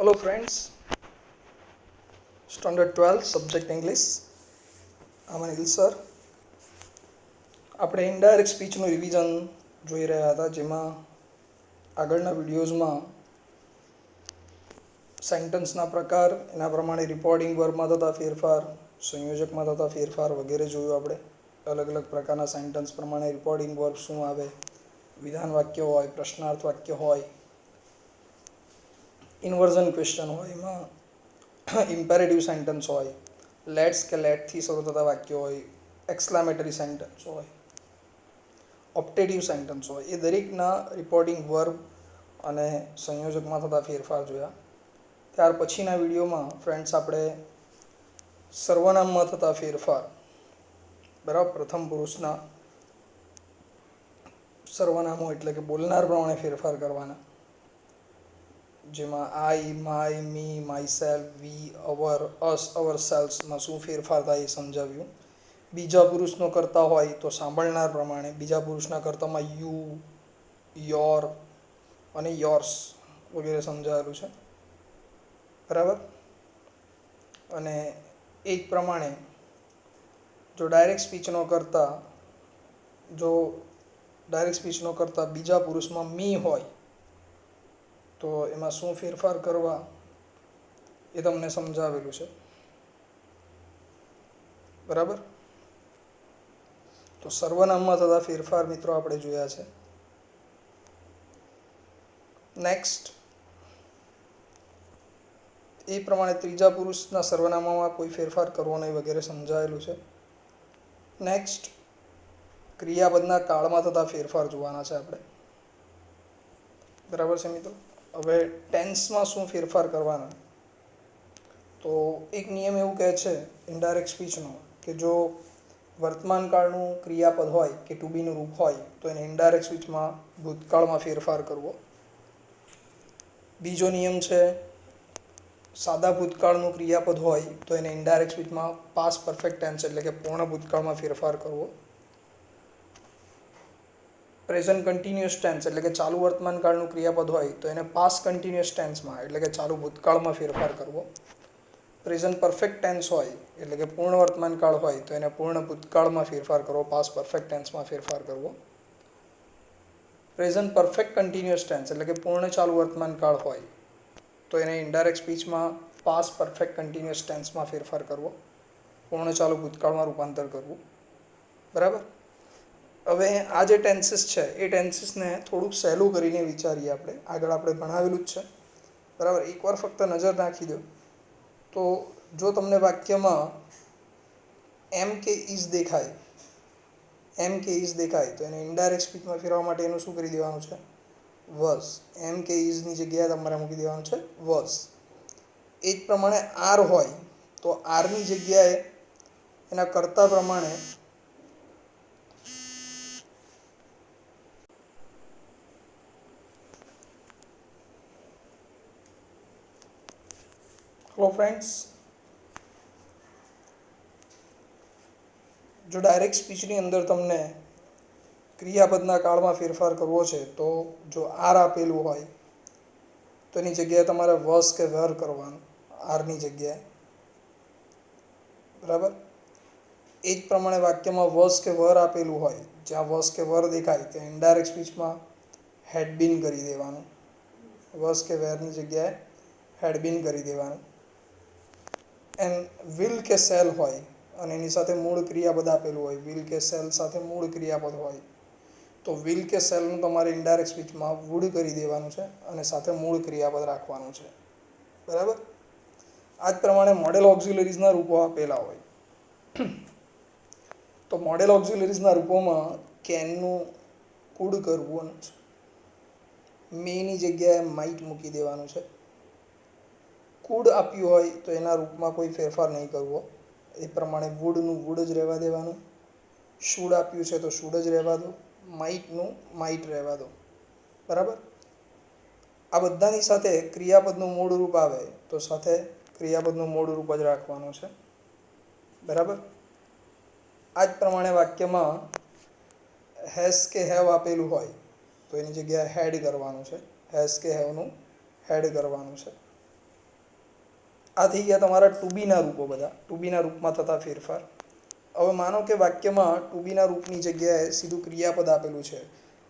Hello friends, Standard 12 Subject English. I'm Anil sir. આપણે indirect સ્પીચનું revision જોઈ રહ્યા હતા, જેમાં આગળના વિડીયોઝમાં સેન્ટન્સના પ્રકાર, એના પ્રમાણે રિપોર્ટિંગ વર્બમાં થતા ફેરફાર, સંયોજકમાં થતા ફેરફાર વગેરે જોયું. આપણે અલગ અલગ પ્રકારના સેન્ટન્સ પ્રમાણે રિપોર્ટિંગ વર્બ શું આવે, વિધાન વાક્ય હોય, પ્રશ્નાર્થ વાક્ય હોય, ઇન્વર્ઝન ક્વેશ્ચન હોય, એમાં ઇમ્પેરેટિવ સેન્ટન્સ હોય, લેટ્સ કે લેટથી શરૂ થતા વાક્યો હોય, એક્સક્લામેટરી સેન્ટન્સ હોય, ઓપ્ટેટિવ સેન્ટન્સ હોય, એ દરેકના રિપોર્ટિંગ વર્બ અને સંયોજકમાં થતા ફેરફાર જોયા. ત્યાર પછીના વિડીયોમાં ફ્રેન્ડ્સ આપણે સર્વનામમાં થતા ફેરફાર, બરાબર, પ્રથમ પુરુષના સર્વનામો એટલે કે બોલનાર પ્રમાણે ફેરફાર કરવાના, જેમાં આઈ, માય, મી, માય સેલ્ફ, વી, અવર, અસ, અવર સેલ્સમાં શું ફેરફાર થાય એ સમજાવ્યું. બીજા પુરુષનો કરતા હોય તો સાંભળનાર પ્રમાણે બીજા પુરુષના કર્તામાં યુ, યોર અને યોર્સ વગેરે સમજાવેલું છે, બરાબર. અને એ જ પ્રમાણે જો ડાયરેક્ટ સ્પીચનો કરતા બીજા પુરુષમાં મી હોય તો એમાં શું ફેરફાર કરવા એ તમને સમજાવેલું છે, બરાબર. તો સર્વનામમાં થતા ફેરફાર મિત્રો આપણે જોયા છે. નેક્સ્ટ, એ પ્રમાણે ત્રીજા પુરુષના સર્વનામામાં કોઈ ફેરફાર કરવો નહીં વગેરે સમજાવેલું છે. નેક્સ્ટ, ક્રિયાપદના કાળમાં થતા ફેરફાર જોવાના છે આપણે, બરાબર છે મિત્રો. હવે ટેન્સમાં શું ફેરફાર કરવાના, તો એક નિયમ એવું કહે છે ઇનડાયરેક્ટ સ્પીચનો કે જો વર્તમાન કાળનું ક્રિયાપદ હોય કે ટુ બીનું રૂપ હોય તો એને ઇનડાયરેક્ટ સ્પીચમાં ભૂતકાળમાં ફેરફાર કરવો. બીજો નિયમ છે સાદા ભૂતકાળનું ક્રિયાપદ હોય તો એને ઇનડાયરેક્ટ સ્પીચમાં પાસ્ટ પરફેક્ટ ટેન્સ એટલે કે પૂર્ણ ભૂતકાળમાં ફેરફાર કરવો. પ્રેઝન્ટ કન્ટિન્યુઅસ ટેન્સ એટલે કે ચાલુ વર્તમાન કાળનું ક્રિયાપદ હોય તો એને પાસ્ટ કન્ટિન્યુઅસ ટેન્સમાં એટલે કે ચાલુ ભૂતકાળમાં ફેરફાર કરવો. પ્રેઝન્ટ પરફેક્ટ ટેન્સ હોય એટલે કે પૂર્ણ વર્તમાન કાળ હોય તો એને પૂર્ણ ભૂતકાળમાં ફેરફાર કરવો, પાસ્ટ પરફેક્ટ ટેન્સમાં ફેરફાર કરવો. પ્રેઝન્ટ પરફેક્ટ કન્ટિન્યુઅસ ટેન્સ એટલે કે પૂર્ણ ચાલુ વર્તમાન કાળ હોય તો એને ઇનડાયરેક્ટ સ્પીચમાં પાસ્ટ પરફેક્ટ કન્ટિન્યુઅસ ટેન્સમાં ફેરફાર કરવો, પૂર્ણ ચાલુ ભૂતકાળમાં રૂપાંતર કરવું, બરાબર. હવે આ જે ટેન્સીસ છે એ ટેન્સીસને થોડુંક સહેલું કરીને વિચારીએ આપણે. આગળ આપણે ભણાવેલું જ છે, બરાબર. એકવાર ફક્ત નજર નાખી દો તો જો તમને વાક્યમાં એમ કે ઇઝ દેખાય તો એને ઇનડાયરેક્ટ સ્પીચમાં ફેરવવા માટે એનું શું કરી દેવાનું છે, વોઝ. એમ કે ઇઝની જગ્યાએ તમારે મૂકી દેવાનું છે વોઝ. એ જ પ્રમાણે આર હોય તો આરની જગ્યાએ એના કર્તા પ્રમાણે હેલો ફ્રેન્ડ્સ, જો ડાયરેક્ટ સ્પીચની અંદર તમને ક્રિયાપદના કાળમાં ફેરફાર કરવો છે તો જો આર આપેલું હોય તો એની જગ્યાએ તમારે વોઝ કે વેર કરવાનું, આરની જગ્યાએ, બરાબર. એ જ પ્રમાણે વાક્યમાં વોઝ કે વર આપેલું હોય, જ્યાં વોઝ કે વર દેખાય ત્યાં ઇનડાયરેક્ટ સ્પીચમાં હેડ બીન કરી દેવાનું, વોઝ કે વેરની જગ્યાએ હેડ બીન કરી દેવાનું. એન્ડ વિલ કે સેલ હોય અને એની સાથે મૂળ ક્રિયાપદ આપેલું હોય, વિલ કે સેલ સાથે મૂળ ક્રિયાપદ હોય તો વિલ કે સેલનું તમારે ઇનડાયરેક્ટ સ્પીચમાં વુડ કરી દેવાનું છે અને સાથે મૂળ ક્રિયાપદ રાખવાનું છે, બરાબર. આ જ પ્રમાણે મોડેલ ઓક્ઝિલરીઝના રૂપો આપેલા હોય તો મોડેલ ઓક્ઝિલરીઝના રૂપોમાં કેનનું કુડ કરવું છે, મેની જગ્યાએ માઇટ મૂકી દેવાનું છે. કુડ આપ્યું હોય તો એના રૂપમાં કોઈ ફેરફાર નહીં કરવો, એ પ્રમાણે વુડનું વુડ જ રહેવા દેવાનું. શુડ આપ્યું છે તો શુડ જ રહેવા દો, માઇટનું માઇટ રહેવા દો, બરાબર. આ બધાની સાથે ક્રિયાપદનું મૂળ રૂપ આવે તો સાથે ક્રિયાપદનું મૂળ રૂપ જ રાખવાનું છે, બરાબર. આ જ પ્રમાણે વાક્યમાં હેઝ કે હેવ આપેલું હોય તો એની જગ્યાએ હેડ કરવાનું છે, હેઝ કે હેવનું હેડ કરવાનું છે, આ થઈ ગયા તમારા ટુ બીના રૂપો, બધા ટુ બીના રૂપમાં થતા ફેરફાર. હવે માનો કે વાક્યમાં ટુ બીના રૂપની જગ્યાએ સીધું ક્રિયાપદ આપેલું છે.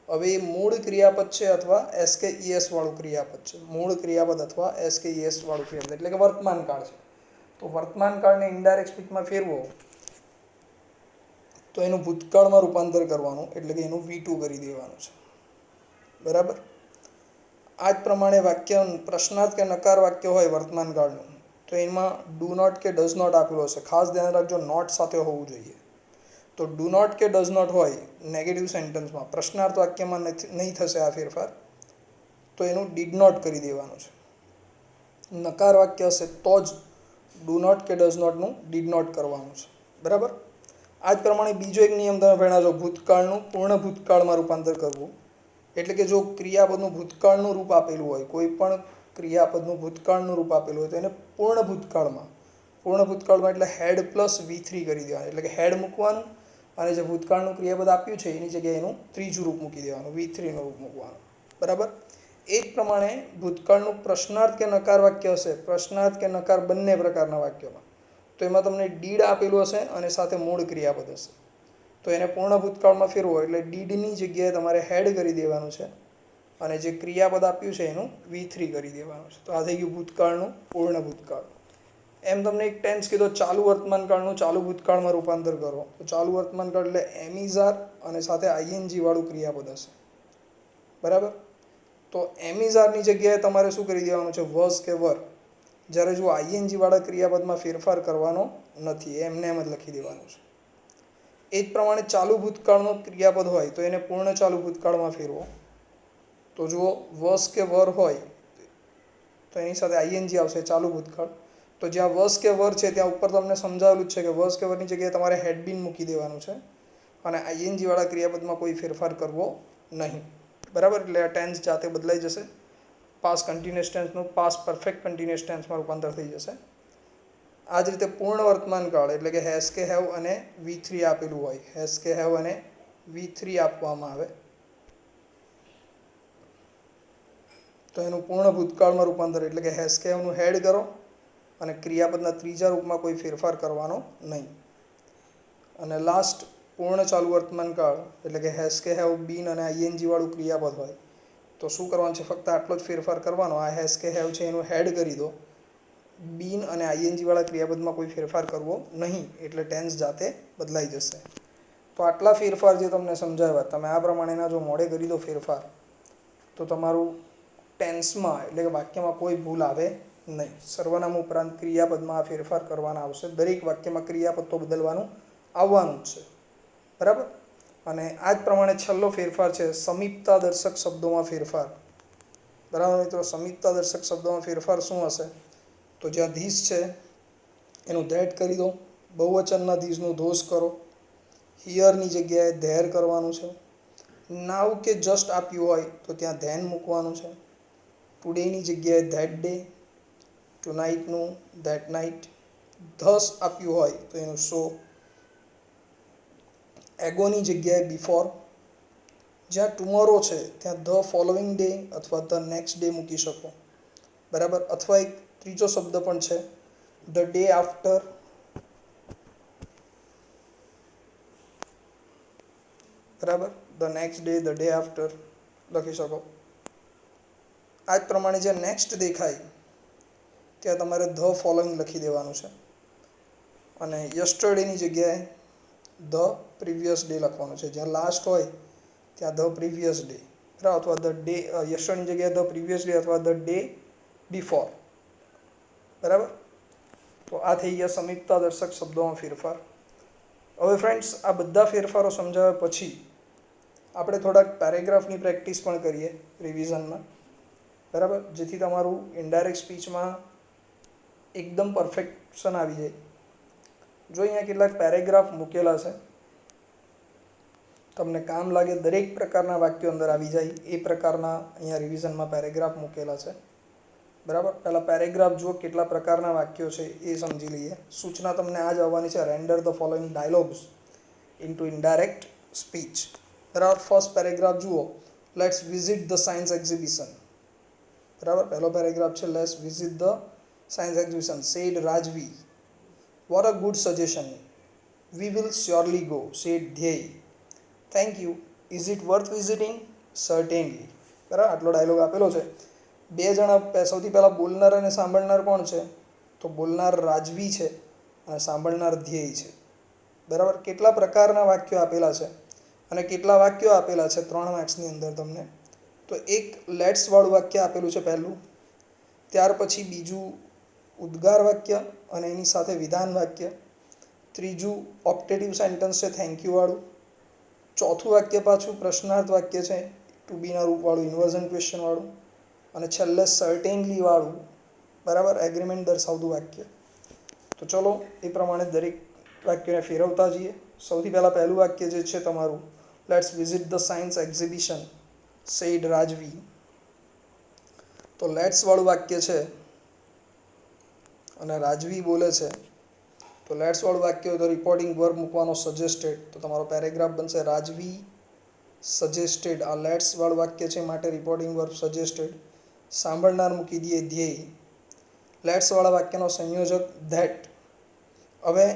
હવે એ મૂળ ક્રિયાપદ છે અથવા એસ કે ઈએસ વાળું ક્રિયાપદ છે. મૂળ ક્રિયાપદ અથવા એસ કે ઈએસ વાળું ક્રિયાપદ એટલે કે વર્તમાન કાળ છે. તો વર્તમાન કાળને ઇનડાયરેક્ટ સ્પીચમાં ફેરવો તો એનું ભૂતકાળમાં રૂપાંતર કરવાનું, એટલે કે એનું V2 કરી દેવાનું છે. બરાબર. આ જ પ્રમાણે વાક્ય પ્રશ્નાર્થ કે નકાર વાક્ય હોય વર્તમાન કાળનું, તો એમાં ડુ નોટ કે ડઝ નોટ આપેલો હશે. ખાસ ધ્યાન રાખજો, નોટ સાથે હોવું જોઈએ. તો ડુ નોટ કે ડઝ નોટ હોય નેગેટિવ સેન્ટેન્સમાં, પ્રશ્નાર્થ વાક્યમાં નહીં થશે આ ફેરફાર, તો એનું ડીડ નોટ કરી દેવાનું છે. નકાર વાક્ય હશે તો જ ડુ નોટ કે ડઝ નોટનું ડીડ નોટ કરવાનું છે. બરાબર. આ જ પ્રમાણે બીજો એક નિયમ તમે ભણ્યા છો, ભૂતકાળનું પૂર્ણ ભૂતકાળમાં રૂપાંતર કરવું. એટલે કે જો ક્રિયાપદનું ભૂતકાળનું રૂપ આપેલું હોય, કોઈ પણ ક્રિયાપદનું ભૂતકાળનું રૂપ આપેલું હોય તો એને પૂર્ણ ભૂતકાળમાં એટલે હેડ પ્લસ V3 કરી દેવાનું. એટલે કે હેડ મૂકવાનું અને જે ભૂતકાળનું ક્રિયાપદ આપ્યું છે એની જગ્યાએ એનું ત્રીજું રૂપ મૂકી દેવાનું, V3 નું રૂપ મૂકવાનું. બરાબર. એ જ પ્રમાણે ભૂતકાળનું પ્રશ્નાર્થ કે નકાર વાક્ય હશે, પ્રશ્નાર્થ કે નકાર બંને પ્રકારના વાક્યોમાં, તો એમાં તમને ડીડ આપેલું હશે અને સાથે મૂળ ક્રિયાપદ હશે. તો એને પૂર્ણ ભૂતકાળમાં ફેરવો એટલે ડીડની જગ્યાએ તમારે હેડ કરી દેવાનું છે અને જે ક્રિયાપદ આપ્યું છે એનું V3 કરી દેવાનું છે. તો આ થઈ ગયું ભૂતકાળનું પૂર્ણ ભૂતકાળ. એમ તમને એક ટેન્સ કીધો, ચાલુ વર્તમાન કાળનું ચાલુ ભૂતકાળમાં રૂપાંતર કરો. તો ચાલુ વર્તમાન કાળ એટલે એમિઝાર અને સાથે આઈએનજી વાળું ક્રિયાપદ હશે. બરાબર. તો એમિઝારની જગ્યાએ તમારે શું કરી દેવાનું છે, વોઝ કે વર. જ્યારે જો આઈએનજી વાળા ક્રિયાપદમાં ફેરફાર કરવાનો નથી, એમને એમ જ લખી દેવાનું છે. એ જ પ્રમાણે ચાલુ ભૂતકાળનો ક્રિયાપદ હોય તો એને પૂર્ણ ચાલુ ભૂતકાળમાં ફેરવો. તો જુઓ, વોઝ કે વર હોય તો એની સાથે આઈએનજી આવશે, ચાલુ ભૂતકાળ. તો જ્યાં વોઝ કે વર છે ત્યાં ઉપર તમને સમજાવેલું જ છે કે વોઝ કે વરની જગ્યાએ તમારે હેડ બીન મૂકી દેવાનું છે અને આઈએનજી વાળા ક્રિયાપદમાં કોઈ ફેરફાર કરવો નહીં. બરાબર. એટલે આ ટેન્સ જાતે બદલાઈ જશે. પાસ્ટ કન્ટિન્યુઅસ ટેન્સનું પાસ્ટ પરફેક્ટ કન્ટિન્યુઅસ ટેન્સમાં રૂપાંતર થઈ જશે. આ જ રીતે પૂર્ણ વર્તમાન કાળ એટલે કે હેઝ કે હેવ અને V3 આપેલું હોય, હેઝ કે હેવ અને V3 આપવામાં આવે તો એનું પૂર્ણ ભૂતકાળમાં રૂપાંતર એટલે કે હેઝ કે હેવનું હેડ કરો અને ક્રિયાપદના ત્રીજા રૂપમાં કોઈ ફેરફાર કરવાનો નહીં. અને લાસ્ટ પૂર્ણ ચાલુ વર્તમાન કાળ એટલે કે હેઝ કે હેવ બીન અને આઈએનજી વાળું ક્રિયાપદ હોય તો શું કરવાનું છે, ફક્ત આટલો જ ફેરફાર કરવાનો. આ હેઝ કે હેવ છે એનું હેડ કરી દો, બીન અને આઈએનજી વાળા ક્રિયાપદમાં કોઈ ફેરફાર કરવો નહીં, એટલે ટેન્સ જાતે બદલાઈ જશે. તો આટલા ફેરફાર જે તમને સમજાવ્યા, તમે આ પ્રમાણેના જો મોડે કરી દો ફેરફાર તો તમારું ટેન્સમાં એટલે કે વાક્યમાં કોઈ ભૂલ આવે નહીં. સર્વનામ ઉપરાંત ક્રિયાપદમાં આ ફેરફાર કરવાના આવશે. દરેક વાક્યમાં ક્રિયાપદ તો બદલવાનું આવવાનું જ છે. બરાબર. અને આ જ પ્રમાણે છેલ્લો ફેરફાર છે સમીપતા દર્શક શબ્દોમાં ફેરફાર. બરાબર મિત્રો. સમીપતા દર્શક શબ્દોમાં ફેરફાર શું હશે, તો જ્યાં ધીસ છે એનું ધેટ કરી દો, બહુવચનના ધીસનું ધોષ કરો, હિયરની જગ્યાએ ધેર કરવાનું છે, નાવ કે જસ્ટ આપ્યું હોય તો ત્યાં ધેન મૂકવાનું છે, ટુડેની જગ્યાએ ધેટ ડે, ટુનાઇટનું ધેટ નાઇટ, ધસ આપ્યું હોય તો એનું સો, એગોની જગ્યાએ બિફોર, જ્યાં ટુમોરો છે ત્યાં ધ ફોલોઈંગ ડે અથવા ધ નેક્સ્ટ ડે મૂકી શકો. બરાબર. અથવા એક ત્રીજો શબ્દ પણ છે ધ ડે આફ્ટર. બરાબર. The next day, the day after લખી શકો. આ જ પ્રમાણે જ્યાં નેક્સ્ટ દેખાય ત્યાં તમારે ધ ફોલોઈંગ લખી દેવાનું છે અને યસ્ટરડેની જગ્યાએ ધ પ્રીવિયસ ડે લખવાનું છે. જ્યાં લાસ્ટ હોય ત્યાં ધ પ્રીવિયસ ડે, બરાબર, અથવા ધ ડે, યસ્ટરની જગ્યાએ ધ પ્રીવિયસ ડે અથવા ધ ડે બિફોર. બરાબર. તો આ થઈ ગયા સમીપતા દર્શક શબ્દોમાં ફેરફાર. હવે ફ્રેન્ડ્સ, આ બધા ફેરફારો સમજાવ્યા પછી આપણે થોડાક પેરેગ્રાફની પ્રેક્ટિસ પણ કરીએ રિવિઝનમાં. બરાબર. જેથી તમારું ઇનડાયરેક્ટ સ્પીચમાં એકદમ પરફેક્શન આવી જાય. જો અહીંયા કેટલાક પેરેગ્રાફ મૂકેલા છે, તમને કામ લાગે દરેક પ્રકારના વાક્યો અંદર આવી જાય એ પ્રકારના અહીંયા રિવિઝનમાં પેરેગ્રાફ મૂકેલા છે. બરાબર. પહેલાં પેરેગ્રાફ જુઓ કેટલા પ્રકારના વાક્યો છે એ સમજી લઈએ. સૂચના તમને આ જ આવવાની છે, render the following dialogues into indirect speech. બરાબર. ફર્સ્ટ પેરેગ્રાફ જુઓ, let's visit the science exhibition. બરાબર. પહેલો પેરેગ્રાફ છે let's visit the science exhibition. Said Rajvi, what a good suggestion, we will surely go. Said Dhyey, thank you, is it worth visiting, certainly. બરાબર, આટલો dialog આપેલો છે. બે જણા, સૌથી પહેલાં બોલનાર અને સાંભળનાર કોણ છે? તો બોલનાર રાજવી છે અને સાંભળનાર ધ્યેય છે. બરાબર, કેટલા પ્રકારના વાક્યો આપેલા છે અને કેટલા વાક્યો આપેલા છે 3 માર્ક્સની અંદર તમને? તો એક લેટ્સ વાળું વાક્ય આપેલું છે પહેલું, ત્યાર પછી બીજું ઉદ્ગાર વાક્ય અને એની સાથે વિધાન વાક્ય, ત્રીજું ઓપ્ટેટિવ સેન્ટન્સ છે થેન્ક યુ વાળું, ચોથું વાક્ય પાછું પ્રશ્નાર્થ વાક્ય છે ટુ બીના રૂપવાળું, ઇન્વર્ઝન ક્વેશ્ચન વાળું, અને છેલ્લે સર્ટેનલી વાળું, બરાબર, એગ્રીમેન્ટ દર્શાવતું વાક્ય. તો ચલો એ પ્રમાણે દરેક વાક્યને ફેરવતા જઈએ. સૌથી પહેલાં પહેલું વાક્ય જે છે તમારું, let's visit the science exhibition, said Rajvi. તો લેટ્સ વાળું વાક્ય છે અને રાજવી બોલે છે. તો લેટ્સ વાળું વાક્ય હોય તો રિપોર્ટિંગ વર્બ મૂકવાનો સજેસ્ટેડ. તો તમારો પેરેગ્રાફ બનશે રાજવી સજેસ્ટેડ. આ લેટ્સ વાળું વાક્ય છે માટે રિપોર્ટિંગ વર્બ સજેસ્ટેડ. સાંભળનાર મૂકી દઈએ ધ્યેય. લેટ્સ વાળા વાક્યનો સંયોજક ધેટ. હવે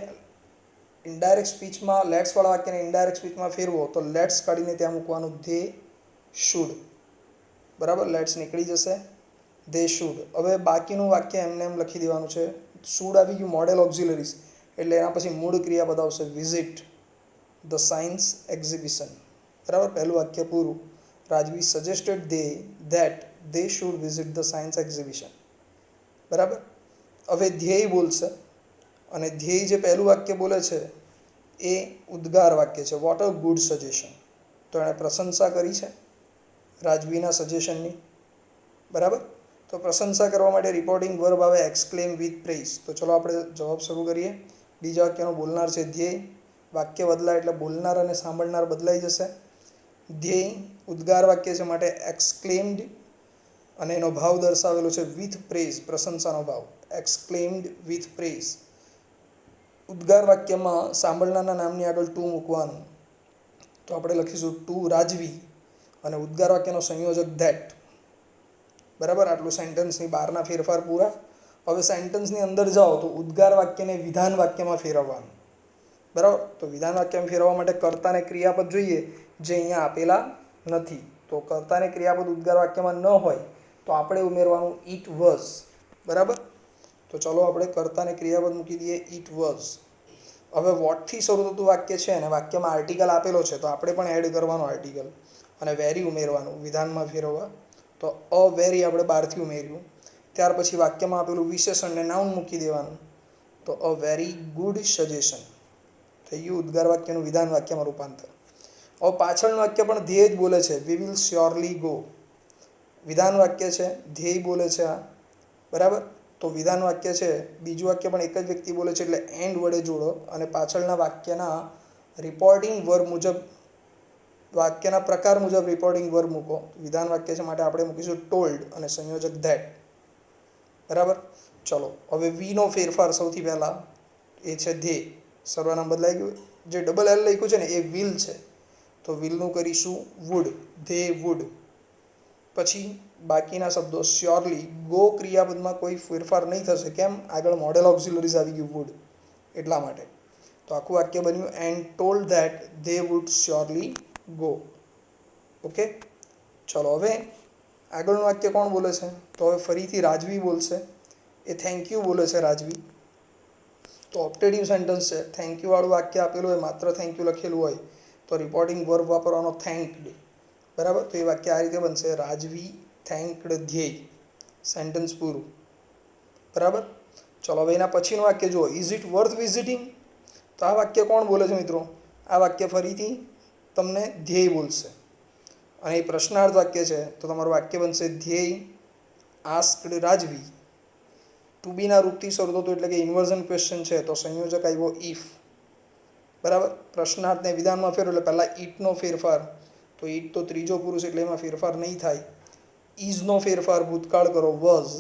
ઇનડાયરેક્ટ સ્પીચમાં લેટ્સ વાળા વાક્યને ઇનડાયરેક્ટ સ્પીચમાં ફેરવો તો લેટ્સ કાઢીને ત્યાં મૂકવાનું ધે શુડ. બરાબર, લેટ્સ નીકળી જશે, ધે શુડ. હવે બાકીનું વાક્ય એમને એમ લખી દેવાનું છે. શુડ આવી ગયું મોડેલ ઓક્ઝિલરીઝ, એટલે એના પછી મૂળ ક્રિયાપદ આવશે વિઝિટ ધ સાયન્સ એક્ઝિબિશન. બરાબર, પહેલું વાક્ય પૂરું. રાજવી suggested that they should visit the science exhibition. બરાબર, હવે ધ્યેય બોલશે અને ધ્યેય જે પહેલું વાક્ય બોલે છે એ ઉદ્ગાર વાક્ય છે, વોટ અ ગુડ સજેશન. તો એણે પ્રશંસા કરી છે રાજવીના સજેશનની. બરાબર, તો પ્રશંસા કરવા માટે રિપોર્ટિંગ વર્બ આવે એક્સક્લેમ વિથ પ્રેઇઝ. તો ચલો આપણે જવાબ શરૂ કરીએ. બીજા વાક્યનો બોલનાર છે ધ્યેય, વાક્ય બદલાય એટલે બોલનાર અને સાંભળનાર બદલાઈ જશે. ધ્યેય ઉદ્ગાર વાક્ય છે માટે એક્સક્લેમ્ડ, અને એનો ભાવ દર્શાવેલો છે વિથ પ્રેઝ, પ્રશંસાનો ભાવ, એક્સક્લેમ્ડ વિથ પ્રેઝ. ઉદ્ગાર વાક્યમાં સાંભળનારના નામની આગળ ટુ મૂકવાનું. તો આપણે લખીશું ટુ રાજવી અને ઉદ્ગાર વાક્યનો સંયોજક ધેટ. બરાબર, આટલું સેન્ટન્સની બહારના ફેરફાર પૂરા. હવે સેન્ટન્સની અંદર જાઓ તો ઉદ્ગાર વાક્યને વિધાન વાક્યમાં ફેરવવાનું. બરાબર, તો વિધાન વાક્યમાં ફેરવવા માટે કર્તાને ક્રિયાપદ જોઈએ જે અહીંયા આપેલા નથી. તો કર્તાને ક્રિયાપદ ઉદ્ગાર વાક્યમાં ન હોય તો આપણે ઉમેરવાનું ઇટ વોઝ. બરાબર, તો ચલો આપણે કર્તાને ક્રિયાપદ મૂકી દઈએ ઇટ વોઝ. હવે વોટથી શરૂ થતું વાક્ય છે અને વાક્યમાં આર્ટિકલ આપેલો છે તો આપણે પણ એડ કરવાનું આર્ટિકલ અને વેરી ઉમેરવાનું વિધાનમાં ફેરવવા. તો અ વેરી આપણે બહારથી ઉમેર્યું. ત્યાર પછી વાક્યમાં આપેલું વિશેષણને નાઉન મૂકી દેવાનું. તો અ વેરી ગુડ સજેશન થઈ ગયું ઉદ્ગાર વાક્યનું વિધાન વાક્યમાં રૂપાંતર. હવે પાછળનું વાક્ય પણ ધ્યેય જ બોલે છે, વી વિલ શ્યોરલી ગો. વિધાન વાક્ય છે, ધ્યેય બોલે છે આ. બરાબર, તો વિધાન વાક્ય છે, બીજું વાક્ય પણ એક જ વ્યક્તિ બોલે છે એટલે એન્ડ વડે જોડો અને પાછળના વાક્યના રિપોર્ટિંગ વર્બ મુજબ, વાક્યના પ્રકાર મુજબ રિપોર્ટિંગ વર્બ મૂકો. વિધાન વાક્ય છે માટે આપણે મૂકીશું ટોલ્ડ અને સંયોજક ધેટ. બરાબર, ચલો હવે વીનો ફેરફાર સૌથી પહેલાં એ છે ધ્યેય. સર્વનામ બદલાઈ ગયું. જે ડબલ એલ લખ્યું છે ને એ વિલ છે તો વિલનું કરીશું વુડ, ધે વુડ. પછી બાકીના શબ્દો શ્યોરલી, ગો ક્રિયાપદમાં કોઈ ફેરફાર નહીં થશે. કેમ? આગળ મોડેલ ઓક્ઝિલરીઝ આવી ગયું વુડ, એટલા માટે. તો આખું વાક્ય બન્યું and told that they wood surely go. Okay, ચલો હવે આગળનું વાક્ય કોણ બોલે છે? તો હવે ફરીથી રાજવી બોલશે. એ થેન્ક યુ બોલે છે રાજવી. તો ઓપ્ટેટિવ સેન્ટન્સ છે. થેન્ક યુ વાળું વાક્ય આપેલું હોય, માત્ર થેન્ક યુ લખેલું હોય તો રિપોર્ટિંગ વર્બ વાપરવાનો થેન્કડ. બરાબર, તો એ વાક્ય આ રીતે બનશે, રાજવી થેન્કડ ધ્યેય. સેન્ટન્સ પૂરું. બરાબર, ચલો હવે એના પછીનું વાક્ય જુઓ, ઇઝ ઇટ વર્થ વિઝિટિંગ. તો આ વાક્ય કોણ બોલે છે મિત્રો? આ વાક્ય ફરીથી તમને ધ્યેય બોલશે અને એ પ્રશ્નાર્થ વાક્ય છે તો તમારું વાક્ય બનશે ધ્યેય આસ્કડ રાજવી. ટુ બીના રૂપથી શરૂ થતું એટલે કે ઇન્વર્ઝન ક્વેશ્ચન છે તો સંયોજક આવ્યો ઇફ. બરાબર, પ્રશ્નાર્થને વિધાનમાં ફેરવો એટલે પહેલાં ઇટનો ફેરફાર. તો ઇટ તો ત્રીજો પુરુષ એટલે એમાં ફેરફાર નહીં થાય. ઇઝનો ફેરફાર ભૂતકાળ કરો વોઝ.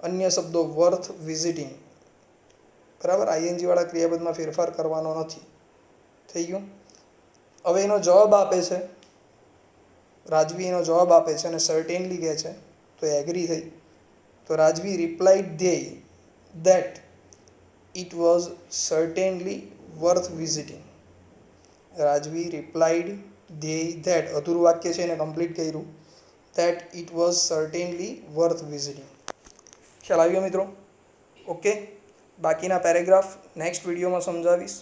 અન્ય શબ્દો વર્થ વિઝિટિંગ. બરાબર, આઈએનજી વાળા ક્રિયાપદમાં ફેરફાર કરવાનો નથી. થઈ ગયું. હવે એનો જવાબ આપે છે રાજવી, એનો જવાબ આપે છે અને સર્ટેનલી કહે છે તો એ એગ્રી થઈ. તો તો રાજવી રિપ્લાઇડ ધ્યેય that it was certainly worth visiting. રાજવી રિપ્લાઇડ ધ્યેય ધેટ અધૂરું વાક્ય છે એને કમ્પ્લીટ કર્યું. That it was certainly worth visiting. ખ્યાલ આવ્યો મિત્રો? ઓકે, બાકીના પેરેગ્રાફ નેક્સ્ટ વિડીયોમાં સમજાવીશ.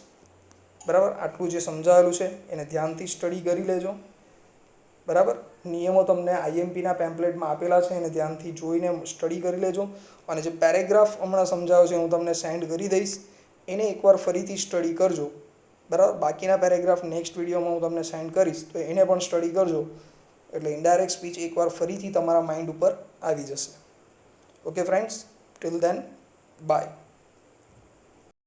બરાબર, આટલું જે સમજાવેલું છે એને ધ્યાનથી સ્ટડી કરી લેજો. બરાબર, નિયમો તમને આઈએમપીના પેમ્પલેટમાં આપેલા છે, એને ધ્યાનથી જોઈને સ્ટડી કરી લેજો. અને જે પેરેગ્રાફ હમણાં સમજાવ્યો છે હું તમને સેન્ડ કરી દઈશ, એને એકવાર ફરીથી સ્ટડી કરજો. બરાબર, બાકીના પેરેગ્રાફ નેક્સ્ટ વિડીયોમાં હું તમને સેન્ડ કરીશ, તો એને પણ સ્ટડી કરજો. એટલે ઇનડાયરેક્ટ સ્પીચ એકવાર ફરીથી તમારા માઇન્ડ ઉપર આવી જશે. Okay friends, till then by.